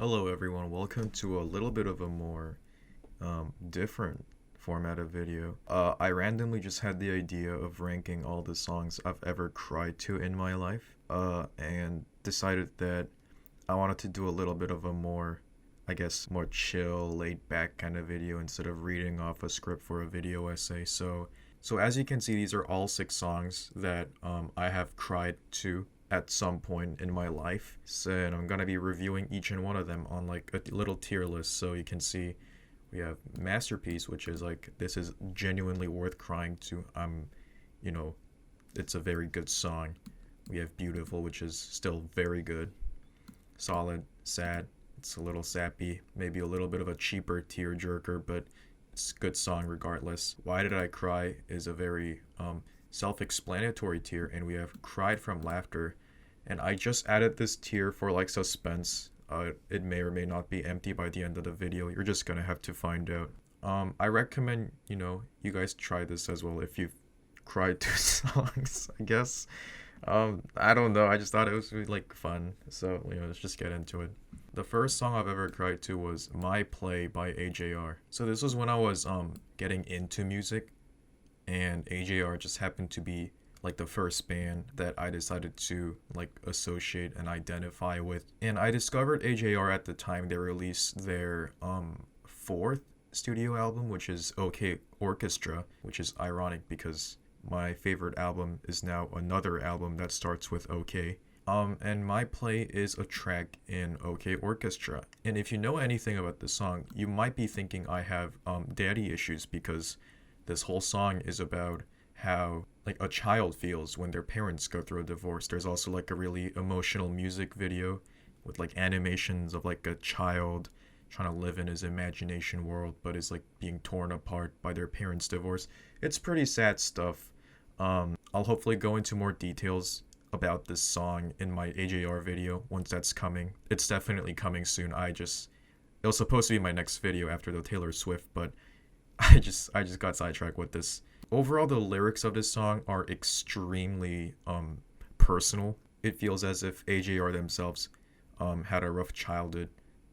Hello, everyone. Welcome to a little bit of a more different format of video. I randomly just had the idea of ranking all the songs I've ever cried to in my life, and decided that I wanted to do a little bit of a more, I guess, more chill, laid back kind of video instead of reading off a script for a video essay. So as you can see, these are all six songs that I have cried to at some point in my life. So, and I'm gonna be reviewing each and one of them on like a little tier list. So you can see we have Masterpiece, which is like this is genuinely worth crying to. You know, it's a very good song. We have Beautiful, which is still very good. Solid, Sad. It's a little sappy, maybe a little bit of a cheaper tear jerker, but it's a good song regardless. Why Did I Cry is a very self-explanatory tier, and we have Cried from Laughter. And I just added this tier for like suspense. It may or may not be empty by the end of the video. You're just gonna have to find out. I recommend you guys try this as well if you've cried to songs. I guess. I don't know. I just thought it was really, like fun. So let's just get into it. The first song I've ever cried to was My Play by AJR. So this was when I was getting into music, and AJR just happened to be like the first band that I decided to like associate and identify with. And I discovered AJR at the time they released their fourth studio album, which is OK Orchestra, which is ironic because my favorite album is now another album that starts with OK. And My Play is a track in OK Orchestra. And if you know anything about this song, you might be thinking I have daddy issues because this whole song is about how like a child feels when their parents go through a divorce. There's also like a really emotional music video with like animations of like a child trying to live in his imagination world but is like being torn apart by their parents' divorce. It's pretty sad stuff. I'll hopefully go into more details about this song in my AJR video once that's coming. It's definitely coming soon. It was supposed to be my next video after the Taylor Swift, but I just got sidetracked with this. Overall, the lyrics of this song are extremely personal. It feels as if AJR themselves had a rough childhood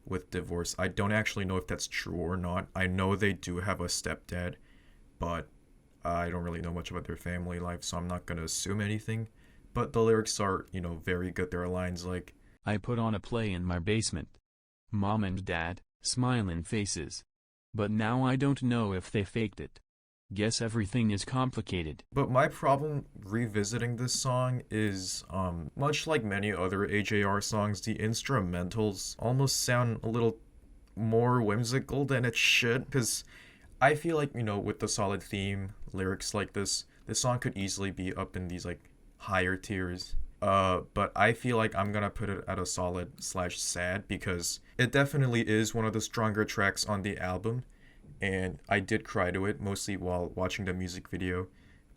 with divorce. I don't actually know if that's true or not. I know they do have a stepdad, but I don't really know much about their family life, so I'm not gonna assume anything. But the lyrics are, very good. There are lines like, I put on a play in my basement. Mom and Dad, smiling faces. But now I don't know if they faked it. Guess everything is complicated. but my problem revisiting this song is, much like many other AJR songs, the instrumentals almost sound a little more whimsical than it should, because I feel like, with the solid theme, lyrics like this song could easily be up in these, like, higher tiers. But I feel like I'm gonna put it at a solid slash sad because it definitely is one of the stronger tracks on the album, and I did cry to it mostly while watching the music video.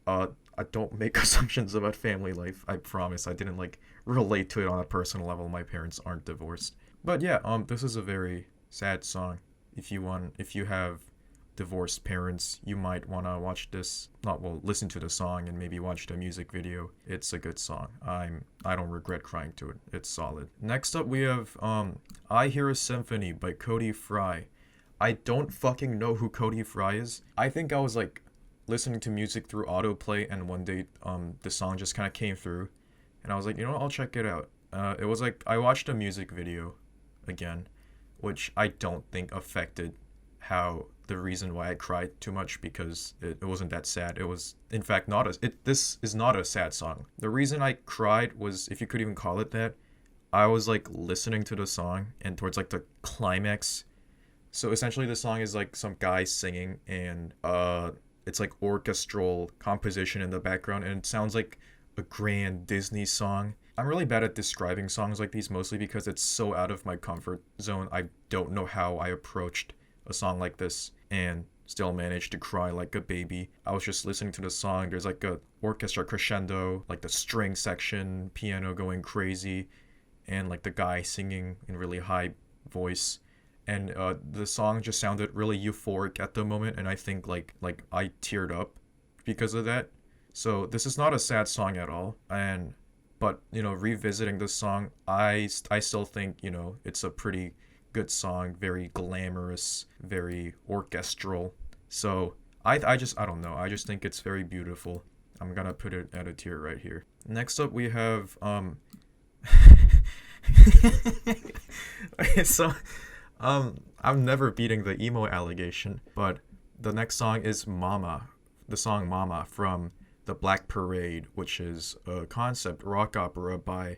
I don't make assumptions about family life. I promise. I didn't like relate to it on a personal level. My parents aren't divorced. But yeah, this is a very sad song. If you have divorced parents, you might want to watch this, not well, listen to the song and maybe watch the music video. It's a good song. I don't regret crying to it. It's solid. Next up we have I Hear a Symphony by Cody Fry. I don't fucking know who Cody Fry is. I think I was like listening to music through autoplay, and one day the song just kind of came through, and I was like, I'll check it out. It was like I watched a music video again, which I don't think affected how the reason why I cried too much, because it wasn't that sad. It was in fact not this is not a sad song. The reason I cried was, if you could even call it that, I was like listening to the song and towards like the climax. So essentially the song is like some guy singing, and it's like orchestral composition in the background, and it sounds like a grand Disney song. I'm really bad at describing songs like these, mostly because it's so out of my comfort zone. I don't know how I approached a song like this and still managed to cry like a baby. I was just listening to the song. There's like a orchestra crescendo, like the string section, piano going crazy, and like the guy singing in really high voice. And the song just sounded really euphoric at the moment, and I think like I teared up because of that. So this is not a sad song at all, but revisiting this song, I still think it's a pretty good song, very glamorous, very orchestral. So I don't know. I just think it's very beautiful. I'm gonna put it at a tier right here. Next up we have okay, so I'm never beating the emo allegation, but the next song is Mama, the song Mama from the Black Parade, which is a concept rock opera by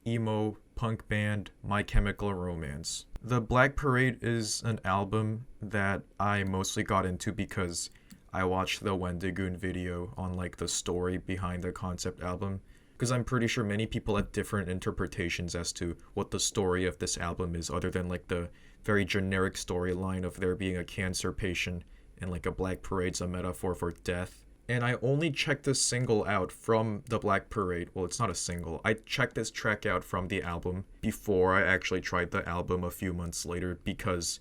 emo punk band My Chemical Romance. The Black Parade is an album that I mostly got into because I watched the Wendigoon video on like the story behind the concept album, because I'm pretty sure many people have different interpretations as to what the story of this album is, other than like the very generic storyline of there being a cancer patient and like a black parade's a metaphor for death. And I only checked this single out from the Black Parade. Well, it's not a single. I checked this track out from the album before I actually tried the album a few months later because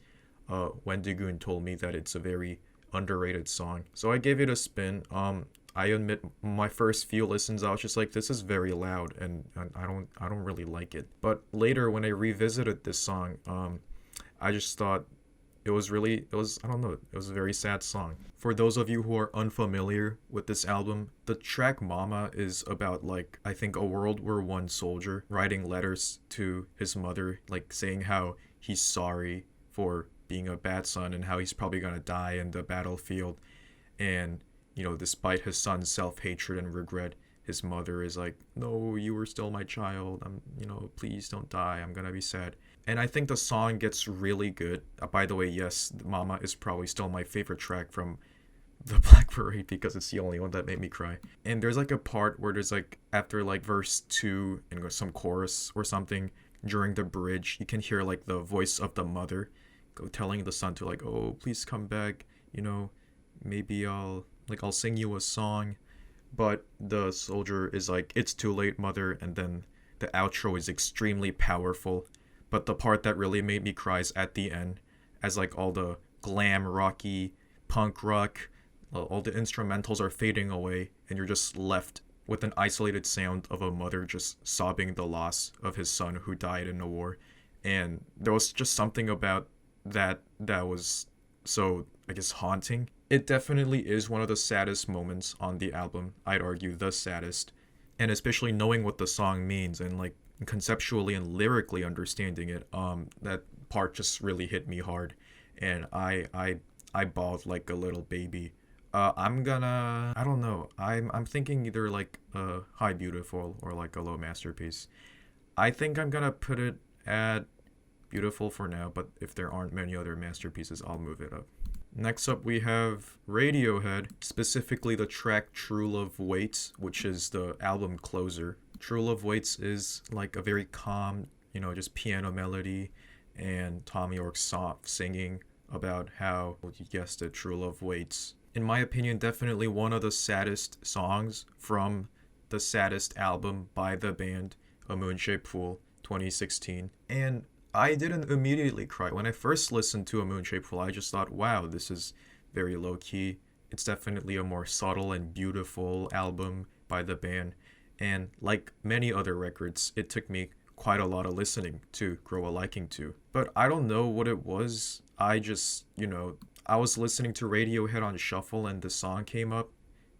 Wendigoon told me that it's a very underrated song. So I gave it a spin. I admit my first few listens I was just like, this is very loud and I don't really like it. But later when I revisited this song, I just thought I don't know, it was a very sad song. For those of you who are unfamiliar with this album, the track Mama is about like I think a World War I soldier writing letters to his mother, like saying how he's sorry for being a bad son and how he's probably gonna die in the battlefield. And, you know, despite his son's self-hatred and regret, his mother is like, no, you were still my child. Please don't die. I'm gonna be sad. And I think the song gets really good. By the way, yes, Mama is probably still my favorite track from the Black Parade because it's the only one that made me cry. And there's like a part where there's like after like verse 2 and some chorus or something during the bridge, you can hear like the voice of the mother telling the son to like, oh, please come back, maybe I'll sing you a song. But the soldier is like, it's too late, mother. And then the outro is extremely powerful. But the part that really made me cry is at the end, as like all the glam rocky punk rock, all the instrumentals are fading away, and you're just left with an isolated sound of a mother just sobbing the loss of his son who died in the war. And there was just something about that was so, I guess, haunting. It definitely is one of the saddest moments on the album. I'd argue the saddest. And especially knowing what the song means and like conceptually and lyrically understanding it, that part just really hit me hard, and I bawled like a little baby. I don't know. I'm thinking either like a high beautiful or like a low masterpiece. I think I'm gonna put it at beautiful for now, but if there aren't many other masterpieces, I'll move it up. Next up, we have Radiohead, specifically the track True Love Waits, which is the album closer. True Love Waits is like a very calm, just piano melody and Tom York's soft singing about how, well, you guessed it, True Love Waits. In my opinion, definitely one of the saddest songs from the saddest album by the band, A Moon-Shaped Pool, 2016. And I didn't immediately cry. When I first listened to A Moon-Shaped Pool, I just thought, wow, this is very low-key. It's definitely a more subtle and beautiful album by the band. And like many other records, it took me quite a lot of listening to grow a liking to. But I don't know what it was. I just, I was listening to Radiohead on shuffle and the song came up.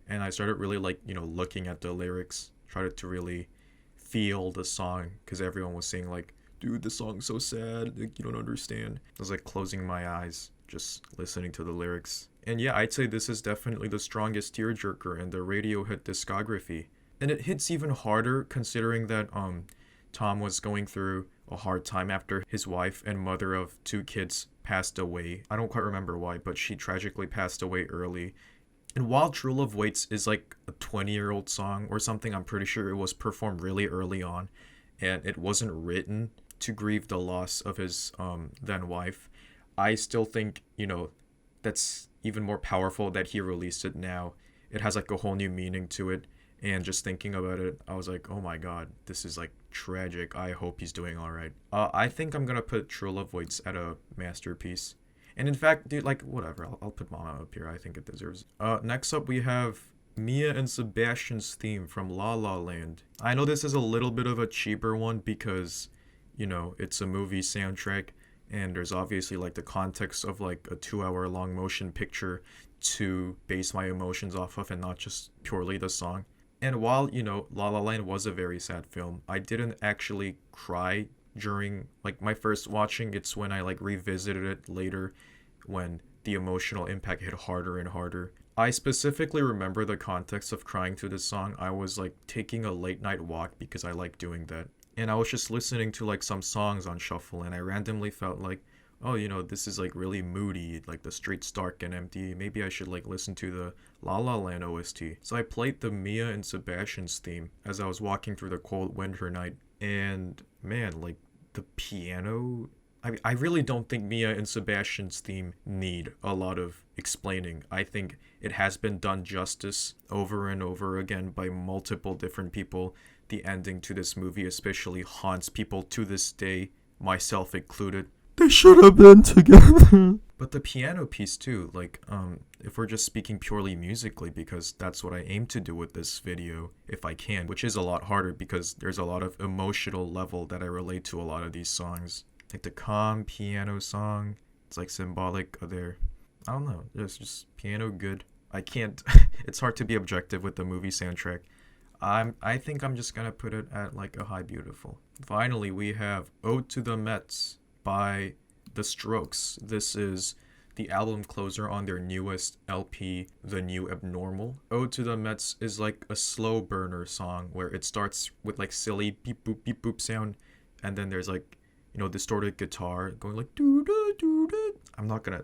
And I started really looking at the lyrics, tried to really feel the song because everyone was saying like, dude, the song's so sad, like, you don't understand. I was like closing my eyes, just listening to the lyrics. And yeah, I'd say this is definitely the strongest tearjerker in the Radiohead discography. And it hits even harder considering that Tom was going through a hard time after his wife and mother of 2 kids passed away. I don't quite remember why, but she tragically passed away early. And while True Love Waits is like a 20-year-old song or something, I'm pretty sure it was performed really early on. And it wasn't written to grieve the loss of his then wife. I still think, that's even more powerful that he released it now. It has like a whole new meaning to it. And just thinking about it, I was like, oh my god, this is like tragic. I hope he's doing alright. I think I'm gonna put True Love Waits at a masterpiece. And in fact, dude, like, whatever, I'll put Mama up here. I think it deserves it. Next up, we have Mia and Sebastian's theme from La La Land. I know this is a little bit of a cheaper one because, it's a movie soundtrack. and there's obviously like the context of like a 2 hour long motion picture to base my emotions off of and not just purely the song. And while, La La Land was a very sad film, I didn't actually cry during like my first watching. It's when I like revisited it later when the emotional impact hit harder and harder. I specifically remember the context of crying to this song. I was like taking a late night walk because I like doing that. And I was just listening to like some songs on shuffle and I randomly felt like, oh, this is like really moody, like the street's dark and empty. Maybe I should like listen to the La La Land OST. So I played the Mia and Sebastian's theme as I was walking through the cold winter night. And man, like the piano. I really don't think Mia and Sebastian's theme need a lot of explaining. I think it has been done justice over and over again by multiple different people. The ending to this movie especially haunts people to this day, myself included. They should have been together. But the piano piece too, like, if we're just speaking purely musically, because that's what I aim to do with this video, if I can, which is a lot harder because there's a lot of emotional level that I relate to a lot of these songs. Like the calm piano song, it's like symbolic of their, I don't know, it's just piano good. I can't, it's hard to be objective with the movie soundtrack. I think I'm just gonna put it at like a high beautiful. Finally, we have Ode to the Mets by The Strokes. This is the album closer on their newest LP, The New Abnormal. Ode to the Mets is like a slow burner song where it starts with like silly beep boop sound, and then there's like, distorted guitar going like doo doo doo doo. I'm not gonna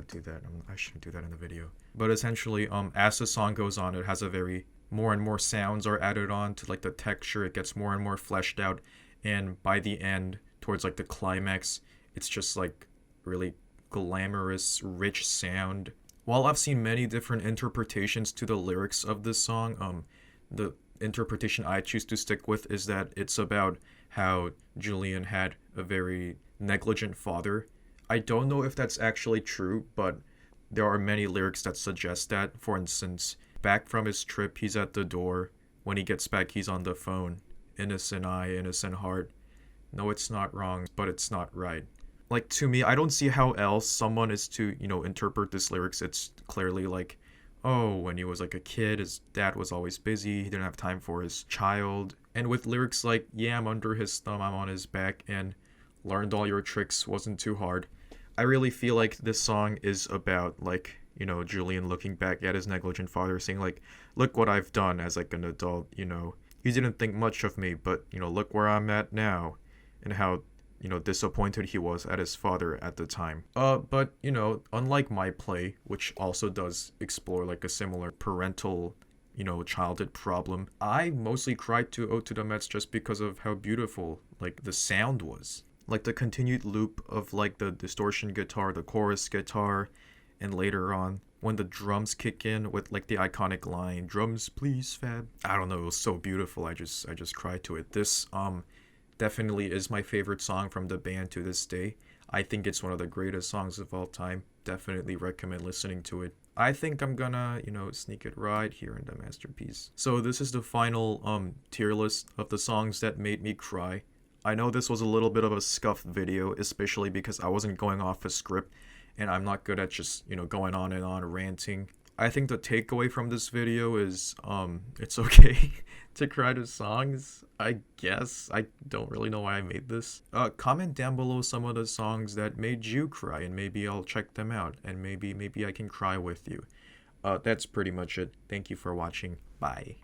do that. I shouldn't do that in the video. But essentially, as the song goes on, it has a very more and more sounds are added on to like the texture. It gets more and more fleshed out, and by the end, towards like the climax, it's just like really glamorous, rich sound. While I've seen many different interpretations to the lyrics of this song, the interpretation I choose to stick with is that it's about how Julian had a very negligent father. I don't know if that's actually true, but there are many lyrics that suggest that. For instance, back from his trip, he's at the door. When he gets back, he's on the phone. Innocent eye, innocent heart. No, it's not wrong, but it's not right. Like, to me, I don't see how else someone is to, interpret this lyrics. It's clearly like, oh, when he was like a kid, his dad was always busy. He didn't have time for his child. And with lyrics like, yeah, I'm under his thumb, I'm on his back, and learned all your tricks, wasn't too hard. I really feel like this song is about, like, Julian looking back at his negligent father, saying, like, look what I've done as, like, an adult, You didn't think much of me, but, look where I'm at now. And how, disappointed he was at his father at the time. But, unlike my play, which also does explore, like, a similar parental, childhood problem, I mostly cried to Ode to the Mets just because of how beautiful, like, the sound was. Like, the continued loop of, like, the distortion guitar, the chorus guitar, and later on, when the drums kick in with, like, the iconic line, drums please fab. I don't know, it was so beautiful, I just cried to it. This, definitely is my favorite song from the band to this day. I think it's one of the greatest songs of all time. Definitely recommend listening to it. I think I'm gonna, sneak it right here in the masterpiece. So this is the final tier list of the songs that made me cry. I know this was a little bit of a scuffed video, especially because I wasn't going off a script and I'm not good at just, going on and on ranting. I think the takeaway from this video is it's okay to cry to songs, I guess. I don't really know why I made this. Comment down below some of the songs that made you cry and maybe I'll check them out and maybe I can cry with you. That's pretty much it. Thank you for watching. Bye.